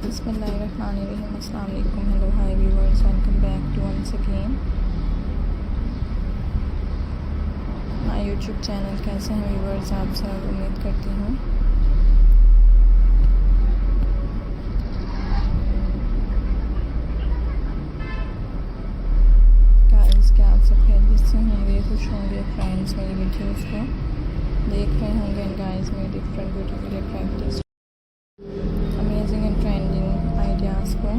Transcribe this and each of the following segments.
Bismillahirrahmanirrahim. Assalamu alaikum. Hello, hi viewers. Welcome back to once again my YouTube channel. कैसे हैं viewers? आप सब उम्मीद करती हूँ गाइस क्या आप सब खैरियत से होंगे, खुश होंगे। फ्रेंड्स मेरी वीडियोस को देख रहे होंगे एंड गाइस मेरी different beautiful attractive amazing and trending ideas को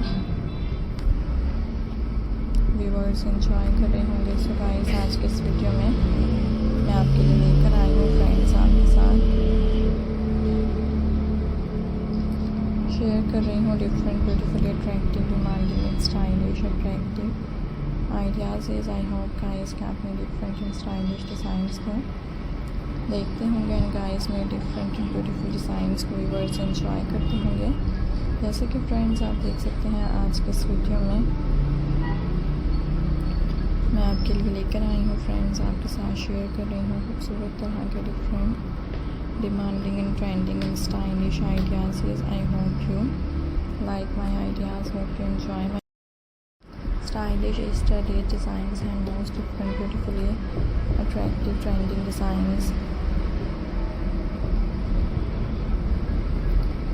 व्यूअर्स एंजॉय कर रहे होंगे। सो गाइस आज के इस वीडियो में मैं आपके लिए लेकर आई हूँ फ्रेंड्स आपके साथ शेयर कर रही हूँ different beautifully attractive demanding and stylish attractive ideas. I hope guys कि आपने डिफरेंट एंड स्टाइलिश डिज़ाइंस को देखते होंगे एंड गाइस में डिफरेंट एंड ब्यूटीफुल डिज़ाइंस को व्यूअर्स एंजॉय करते होंगे। जैसे कि फ्रेंड्स आप देख सकते हैं आज के इस वीडियो में मैं आपके लिए लेकर आई हूँ फ्रेंड्स आपके साथ शेयर कर रही हूँ खूबसूरत तरह के different demanding and trending and stylish ideas. I hope you like my ideas, hope you enjoy my stylish studied designs and most different beautifully attractive trending designs।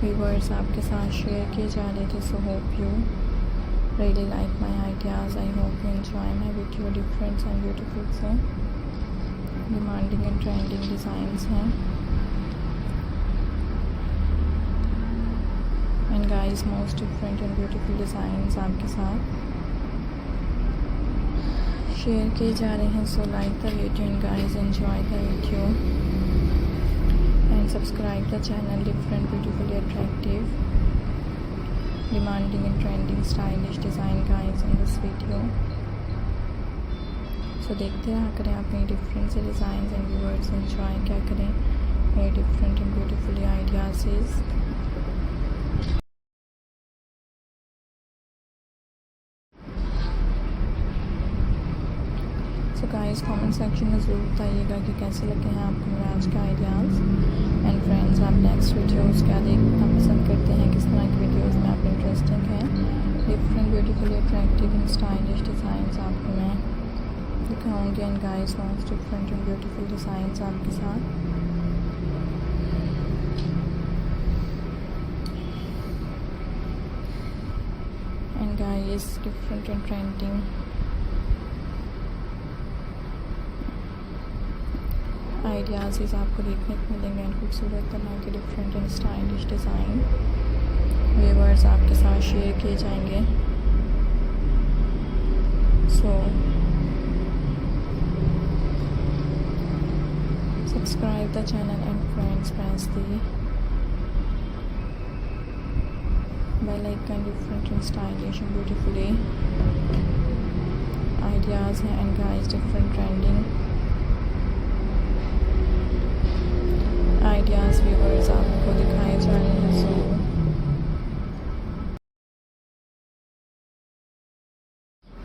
Viewers आपके साथ शेयर किए जा रहे थे। So hope you really like my ideas. I hope you enjoy my video. Different and beautiful से demanding and trending designs हैं and guys most different and beautiful designs आपके साथ शेयर किए जा रहे हैं। So like the video and guys enjoy the video and subscribe the channel. Different beautifully attractive demanding and trending stylish design guys in this video. So देखते रहा करें अपने डिफरेंट से डिज़ाइन एंड व्यूअर्स एंजॉय क्या करें मेरे different and beautifully ideas. So guys comment section में ज़रूर बताइएगा कि कैसे लगे हैं आपको मेरे आज के आइडियाज़ एंड फ्रेंड्स आप नेक्स्ट वीडियोस क्या देखना पसंद करते हैं, किस तरह की वीडियोस में आप इंटरेस्टिंग हैं। Different beautifully attractive and stylish designs आपको मैं दिखाऊंगी and guys most different and beautiful designs आपके साथ and guys different and trending ideas आपको देखने को मिलेंगे एंड खूबसूरत तरह के different and stylish design viewers आपके साथ शेयर किए जाएंगे। So subscribe the channel and friends press the bell icon. Different and stylish and beautifully ideas हैं and guys different trending ideas viewers आपको दिखाए जा रहे हैं। So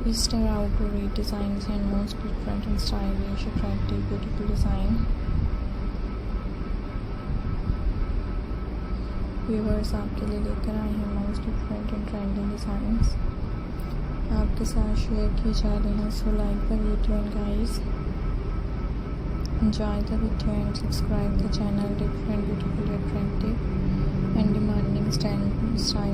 Easter outdoor designs and most different and stylish attractive beautiful design viewers आपके लिए लेकर आए हैं most different and trending designs आपके साथ शेयर किए जा रहे हैं। So like the video and guys enjoy the video and subscribe the channel। Different beautifully attractive and demanding style